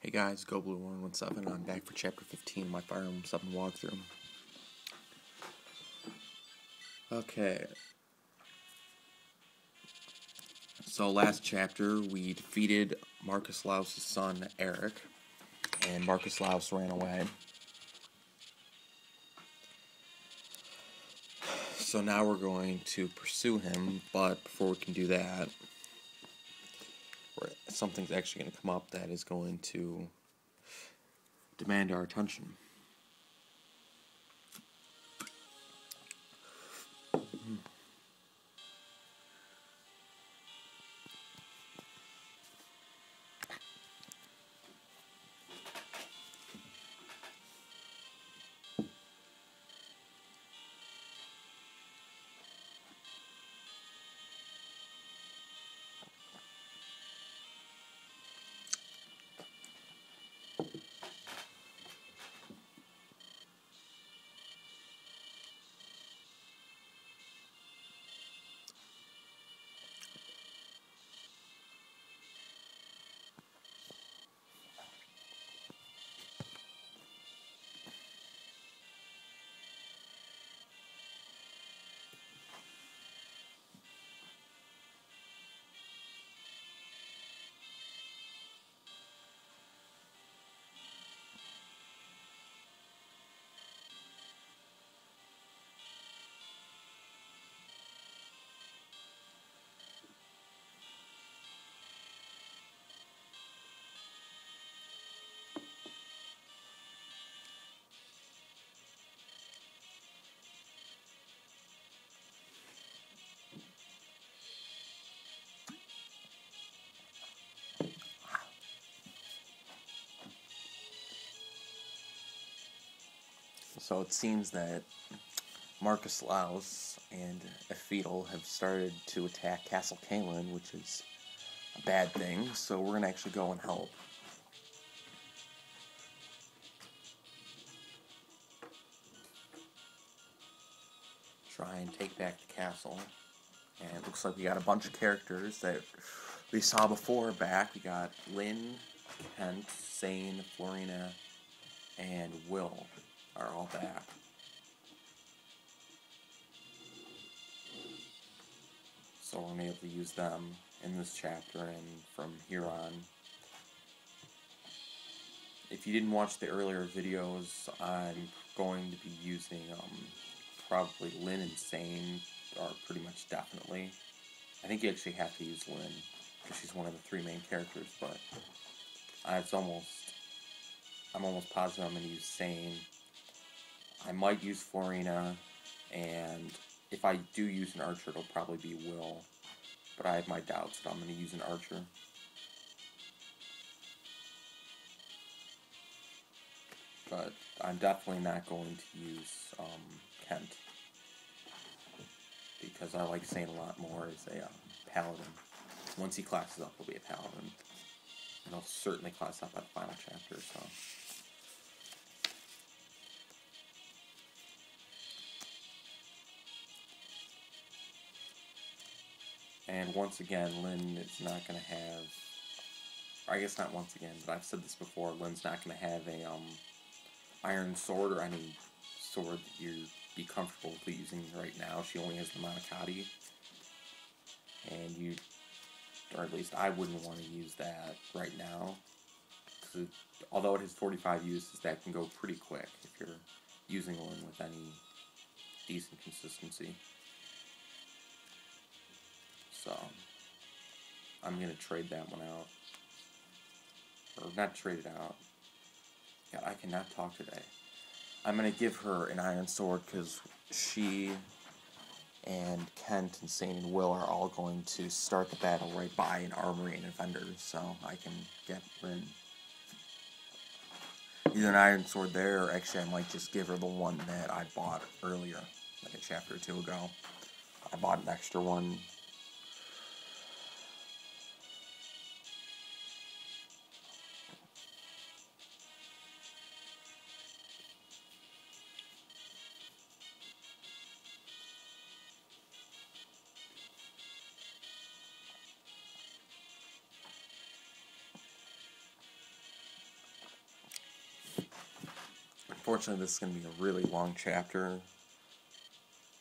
Hey guys, GoBlue117. I'm back for Chapter 15 of my Fire Emblem 7 walkthrough. Okay. So last chapter, we defeated Marcus Laus' son, Eric, and Marcus Laus ran away. So now we're going to pursue him, but before we can do that, something's actually going to come up that is going to demand our attention. So it seems that Marcus Laus and Ephidel have started to attack Castle Caelin, which is a bad thing, so we're going to actually go and help. Try and take back the castle. And it looks like we got a bunch of characters that we saw before back. We got Lynn, Kent, Sane, Florina, and Will are all back. So we're going to be able to use them in this chapter and from here on. If you didn't watch the earlier videos, I'm going to be using probably Lynn and Sane, or pretty much definitely. I think you actually have to use Lynn, because she's one of the three main characters, but I'm almost positive I'm going to use Sane. I might use Florina, and if I do use an archer, it'll probably be Will, but I have my doubts that I'm going to use an archer. But I'm definitely not going to use Kent, because I like Sane a lot more as a paladin. Once he classes up, he'll be a paladin, and he'll certainly class up at the final chapter, so... And once again, Lynn is not going to have, or I guess not once again, but I've said this before, Lynn's not going to have a iron sword or any sword that you'd be comfortable with using right now. She only has the Monocotti, and or at least I wouldn't want to use that right now, because although it has 45 uses, that can go pretty quick if you're using Lynn with any decent consistency. So, I'm going to trade that one out. Or not trade it out. God, I cannot talk today. I'm going to give her an iron sword because she and Kent and Sane and Will are all going to start the battle right by an armory and a vendor, so I can get Lynn either an iron sword there, or actually I might just give her the one that I bought earlier, like a chapter or two ago. I bought an extra one. Unfortunately, this is going to be a really long chapter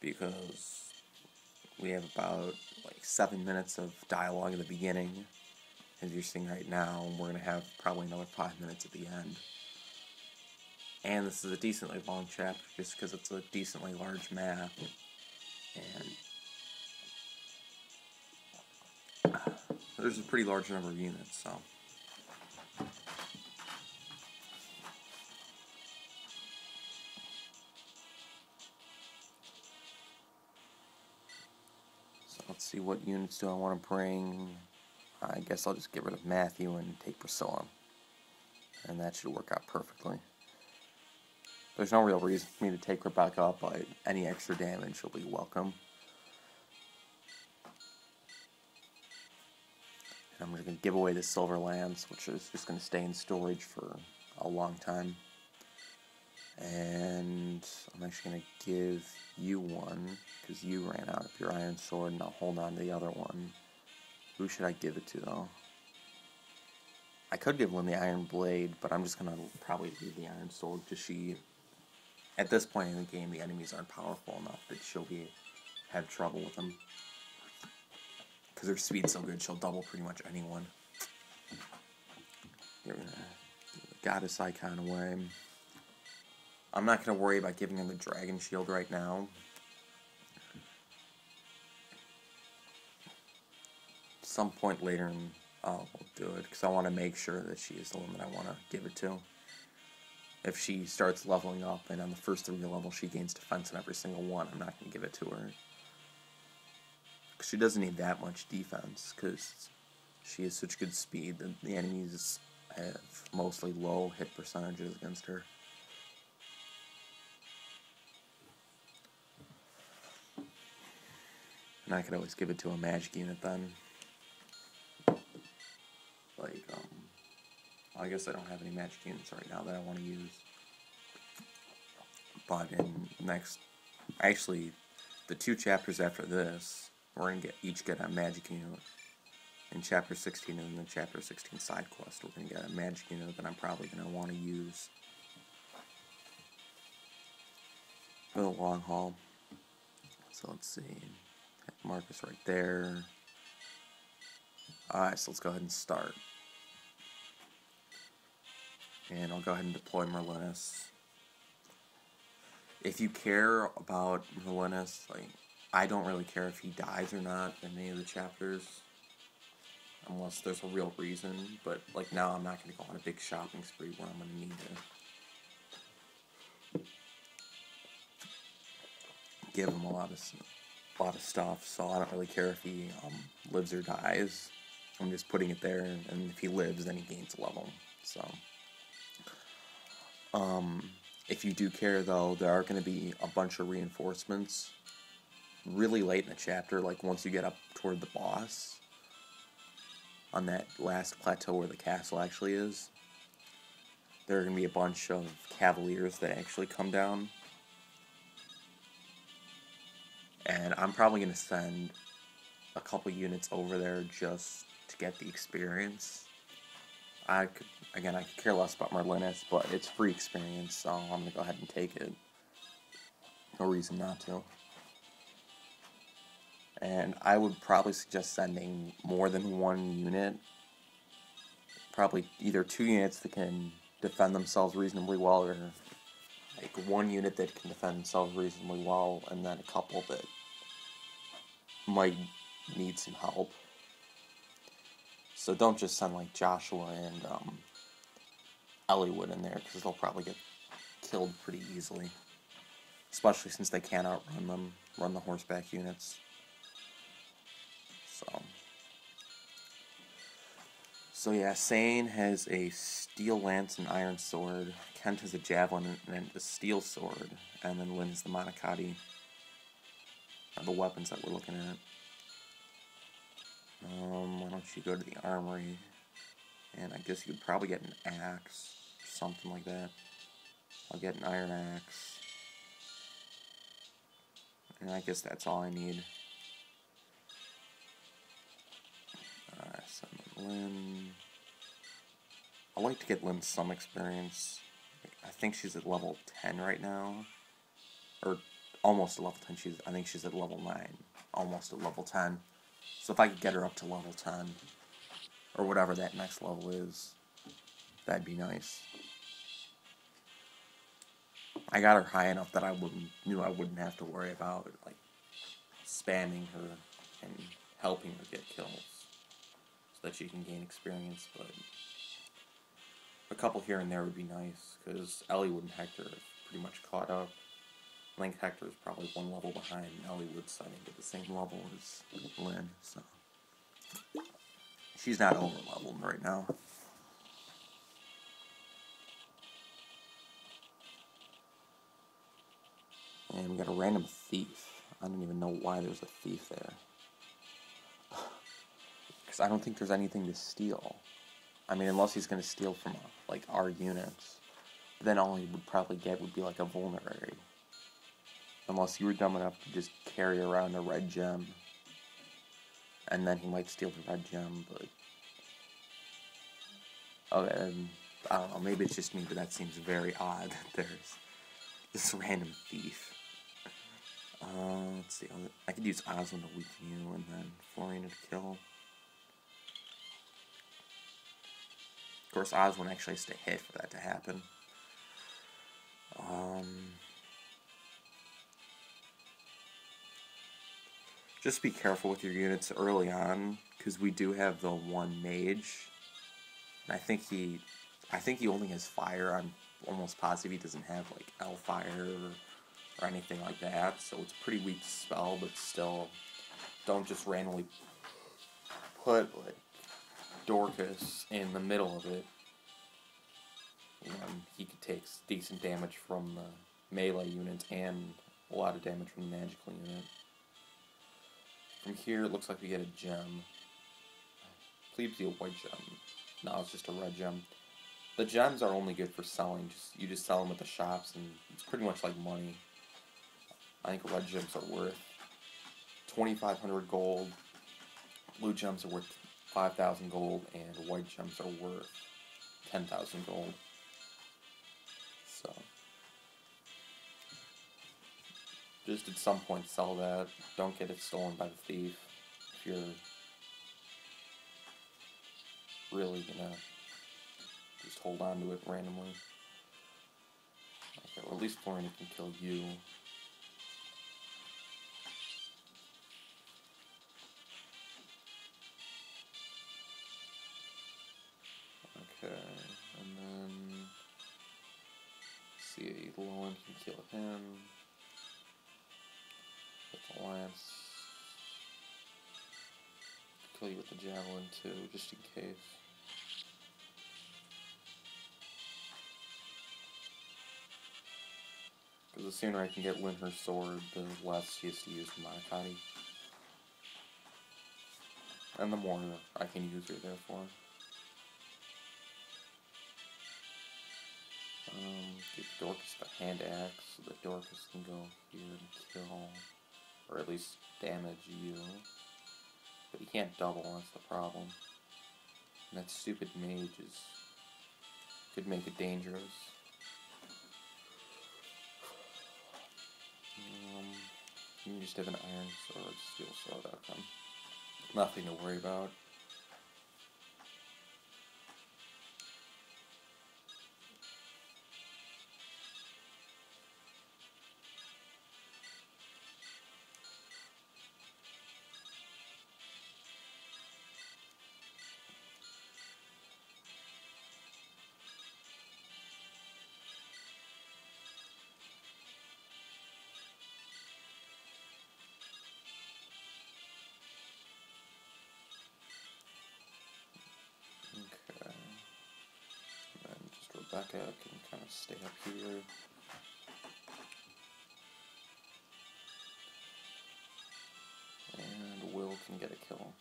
because we have about like 7 minutes of dialogue at the beginning, as you're seeing right now, and we're going to have probably another 5 minutes at the end. And this is a decently long chapter just because it's a decently large map, and there's a pretty large number of units, so. So let's see, what units do I want to bring? I guess I'll just get rid of Matthew and take Priscilla, and that should work out perfectly. There's no real reason for me to take Rebecca, but any extra damage will be welcome. And I'm just going to give away the Silver Lance, which is just going to stay in storage for a long time. And I'm actually going to give you one, because you ran out of your Iron Sword, and I'll hold on to the other one. Who should I give it to, though? I could give Lynn the Iron Blade, but I'm just going to probably leave the Iron Sword, because she... At this point in the game, the enemies aren't powerful enough that she'll have trouble with them. Because her speed's so good, she'll double pretty much anyone. You're gonna give the Goddess icon away. I'm not going to worry about giving him the Dragon Shield right now. Some point later, I'll do it, because I want to make sure that she is the one that I want to give it to. If she starts leveling up, and on the first 3 levels she gains defense in every single one, I'm not going to give it to her. Because she doesn't need that much defense, because she has such good speed that the enemies have mostly low hit percentages against her. And I could always give it to a magic unit then. Like, I guess I don't have any magic units right now that I want to use. But in actually, the 2 chapters after this, we're going to each get a magic unit. In Chapter 16 and then Chapter 16 side quest, we're going to get a magic unit that I'm probably going to want to use for the long haul. So let's see. Marcus right there. Alright, so let's go ahead and start. And I'll go ahead and deploy Merlinus. If you care about Merlinus, like, I don't really care if he dies or not in any of the chapters. Unless there's a real reason. But, like, now I'm not going to go on a big shopping spree where I'm going to need to give him a lot of stuff. So I don't really care if he lives or dies. I'm just putting it there, and if he lives, then he gains a level. So, if you do care, though, there are going to be a bunch of reinforcements really late in the chapter, like once you get up toward the boss, on that last plateau where the castle actually is. There are going to be a bunch of cavaliers that actually come down. And I'm probably going to send a couple units over there just to get the experience. I could care less about Merlinus, but it's free experience, so I'm going to go ahead and take it. No reason not to. And I would probably suggest sending more than 1 unit. Probably either 2 units that can defend themselves reasonably well, or like 1 unit that can defend themselves reasonably well, and then a couple that might need some help. So don't just send like Joshua and Eliwood in there, because they'll probably get killed pretty easily. Especially since they can't outrun them, run the horseback units. So yeah, Sane has a steel lance and iron sword. Kent has a javelin and a steel sword. And then Lynn has the Monocotti. Are the weapons that we're looking at. Why don't you go to the armory? And I guess you could probably get an axe. Something like that. I'll get an iron axe. And I guess that's all I need. So Lynn. I like to get Lynn some experience. I think she's at level 10 right now. Or almost at level 10. I think she's at level 9. Almost at level 10. So if I could get her up to level 10, or whatever that next level is, that'd be nice. I got her high enough that I wouldn't have to worry about like spamming her and helping her get kills, so that she can gain experience. But a couple here and there would be nice, because Eliwood and Hector have pretty much caught up. I think Hector is probably one level behind Eliwood's, I think, at the same level as Lynn, so she's not over leveled right now. And we got a random thief. I don't even know why there's a thief there. Because I don't think there's anything to steal. I mean, unless he's going to steal from, like, our units. Then all he would probably get would be, like, a vulnerary. Unless you were dumb enough to just carry around a red gem. And then he might steal the red gem, but... Okay, I don't know, maybe it's just me, but that seems very odd that there's this random thief. Let's see, I could use Oswin to weaken you, and then Florina to kill. Of course, Oswin actually has to hit for that to happen. Just be careful with your units early on, because we do have the one mage. And I think he only has fire. I'm almost positive he doesn't have like L-Fire or anything like that. So it's a pretty weak spell, but still, don't just randomly put like Dorcas in the middle of it. He could take decent damage from the melee unit and a lot of damage from the magical unit. From here, it looks like we get a gem. Please be a white gem. No, it's just a red gem. The gems are only good for selling. You just sell them at the shops, and it's pretty much like money. I think red gems are worth 2,500 gold. Blue gems are worth 5,000 gold, and white gems are worth 10,000 gold. So, just at some point sell that. Don't get it stolen by the thief. If you're really gonna just hold on to it randomly. Okay, well at least Florina can kill you. Okay, and then see, Eliwood can kill him with the lance. Kill you with the javelin too, just in case. Because the sooner I can get Lynn her sword, the less she has to use Manakati. And the more I can use her, therefore. Give Dorcas the hand axe so that Dorcas can go here and kill, or at least damage you. But he can't double, that's the problem. And that stupid mage could make it dangerous. You can just have an iron sword, steel sword outcome. Nothing to worry about. Rebecca can kind of stay up here. And Will can get a kill.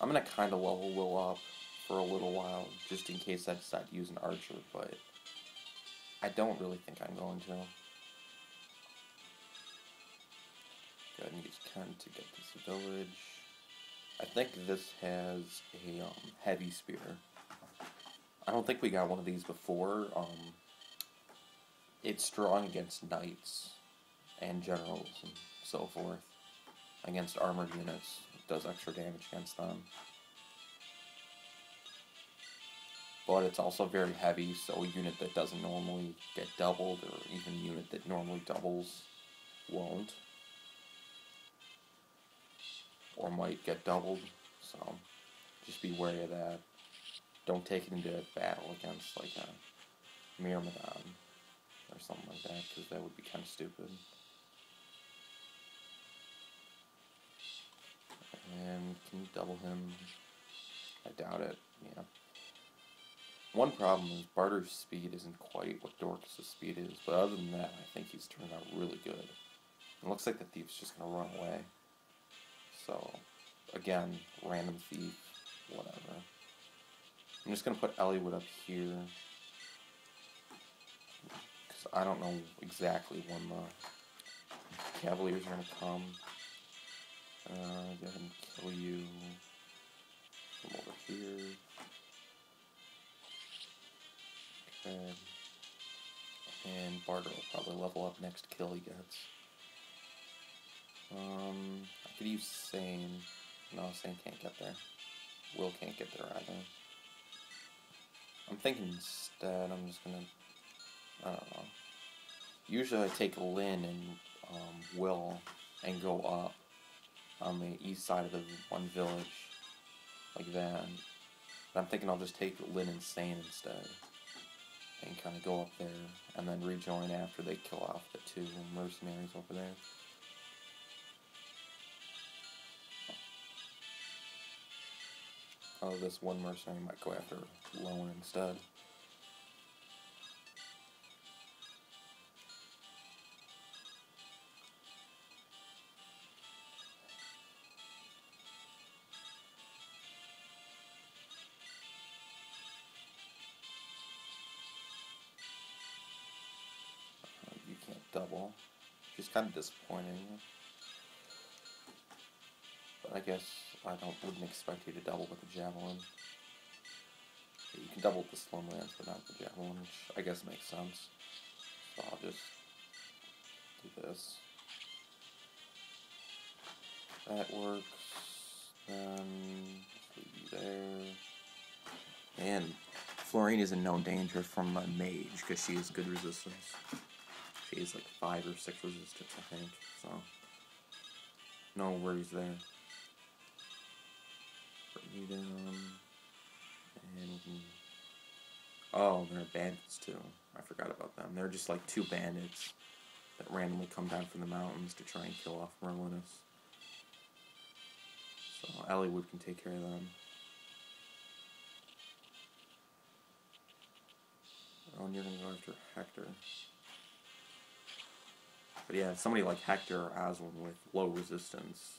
I'm going to kind of level Will up for a little while, just in case I decide to use an archer, but I don't really think I'm going to. Go ahead and use Ken to get this village. I think this has a heavy spear. I don't think we got one of these before. It's strong against knights and generals and so forth. Against armored units, it does extra damage against them. But it's also very heavy, so a unit that doesn't normally get doubled, or even a unit that normally doubles, won't. Or might get doubled, so just be wary of that. Don't take it into battle against, like, a Myrmidon or something like that, because that would be kind of stupid. And can you double him? I doubt it, yeah. One problem is Barter's speed isn't quite what Dorcas' speed is, but other than that, I think he's turned out really good. It looks like the thief's just going to run away. So, again, random thief, whatever. I'm just going to put Eliwood up here, because I don't know exactly when the Cavaliers are going to come. Go ahead and kill you from over here. Okay. And Barter will probably level up next kill he gets. I could use Sane. No, Sane can't get there. Will can't get there either. I'm thinking instead I'm just gonna, I don't know. Usually I take Lynn and Will and go up on the east side of the one village, like that. But I'm thinking I'll just take Lynn and Sane instead, and kind of go up there, and then rejoin after they kill off the two mercenaries over there. Oh, this one mercenary might go after Lone instead. You can't double, which is kind of disappointing. But I guess I wouldn't expect you to double with the javelin. You can double with the slow lance, but not the javelin, which I guess makes sense. So I'll just do this. That works. Then leave you there. And Florine is in no danger from a mage because she has good resistance. She has like 5 or 6 resistance, I think. So no worries there. Bring you down. And we can... Oh, there are bandits too. I forgot about them. They're just like 2 bandits that randomly come down from the mountains to try and kill off Merlinus. So Eliwood can take care of them. Oh, and you're gonna go after Hector. But yeah, somebody like Hector or Aslan with low resistance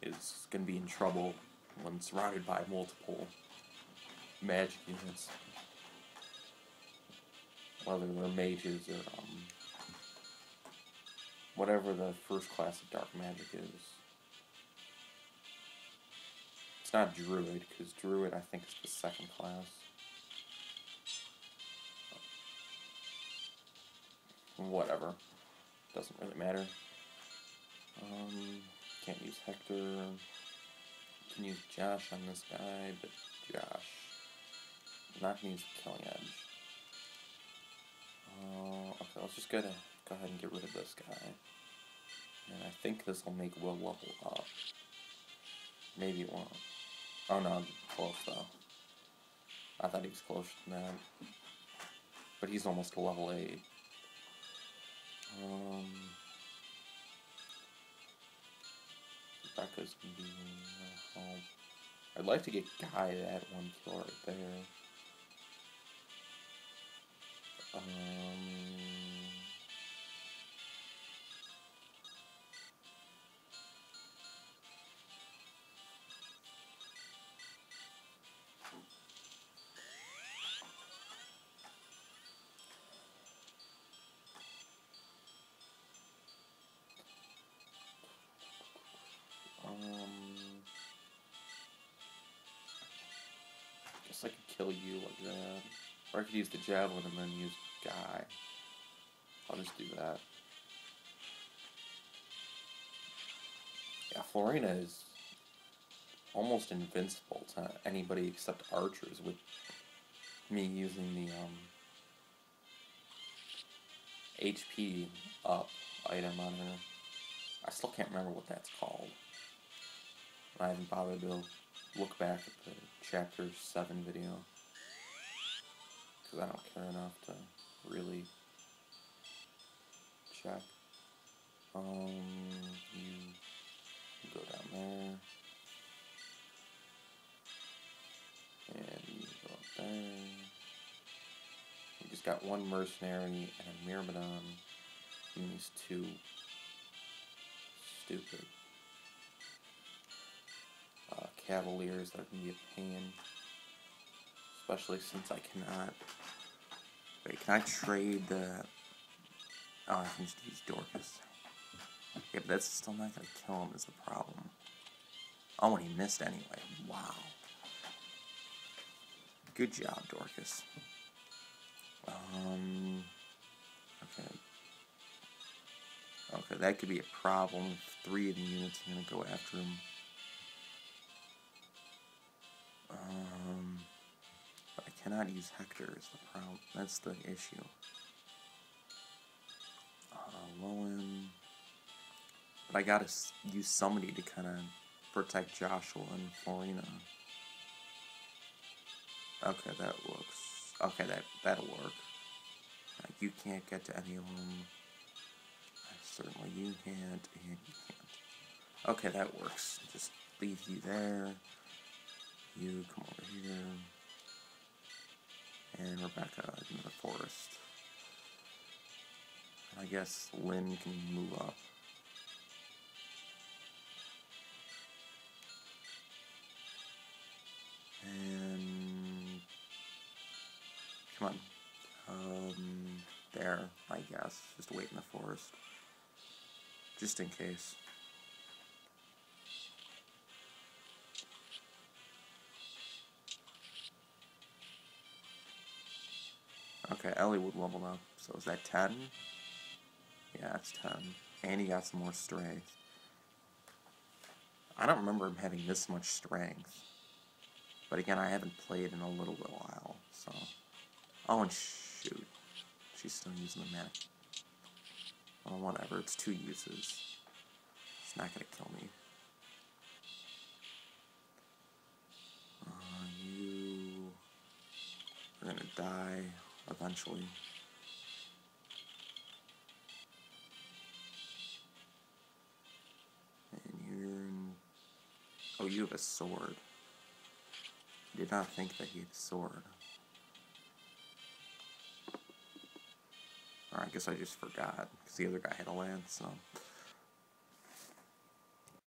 is gonna be in trouble when surrounded by multiple magic units. Whether they're mages or whatever the first class of dark magic is. It's not Druid, because Druid I think is the second class. Whatever. Doesn't really matter. Can't use Hector. Can use Josh on this guy, but Josh. I'm not gonna use the Killing Edge. Okay, let's just go ahead and get rid of this guy. And I think this will make Will level up. Maybe it won't. Oh no, close though. I thought he was closer than that. But he's almost to level 8. Rebecca's gonna be home. I'd like to get Guy at 1 kill right there. kill you like that. Or I could use the javelin and then use Guy. I'll just do that. Yeah, Florina is almost invincible to anybody except archers with me using the HP up item on her. I still can't remember what that's called. I haven't bothered to look back at the Chapter 7 video. Because I don't care enough to really check. You go down there. And you go up there. We just got one mercenary and a myrmidon. And these two stupid cavaliers that can be a pain. Especially since I cannot... Wait, can I trade the... Oh, I can just use Dorcas. Yeah, but that's still not going to kill him is the problem. Oh, and he missed anyway. Wow. Good job, Dorcas. Okay. Okay, that could be a problem if 3 of the units are going to go after him. But I cannot use Hector is the problem. That's the issue. Lowen. But I gotta use somebody to kind of protect Joshua and Florina. Okay, that looks... Okay, that'll work. You can't get to any of them. Certainly you can't, and you can't. Okay, that works. Just leave you there. You come over here. And Rebecca into the forest. I guess Lynn can move up. And come on. There, I guess. Just wait in the forest. Just in case. Okay, Eliwood leveled up. So is that 10? Yeah, it's 10. And he got some more strength. I don't remember him having this much strength. But again, I haven't played in a little while, so... Oh, and shoot. She's still using the mana. Well, whatever, it's 2 uses. It's not gonna kill me. You... are gonna die eventually. And you're in... Oh, you have a sword. I did not think that he had a sword. Or I guess I just forgot, because the other guy had a lance, so...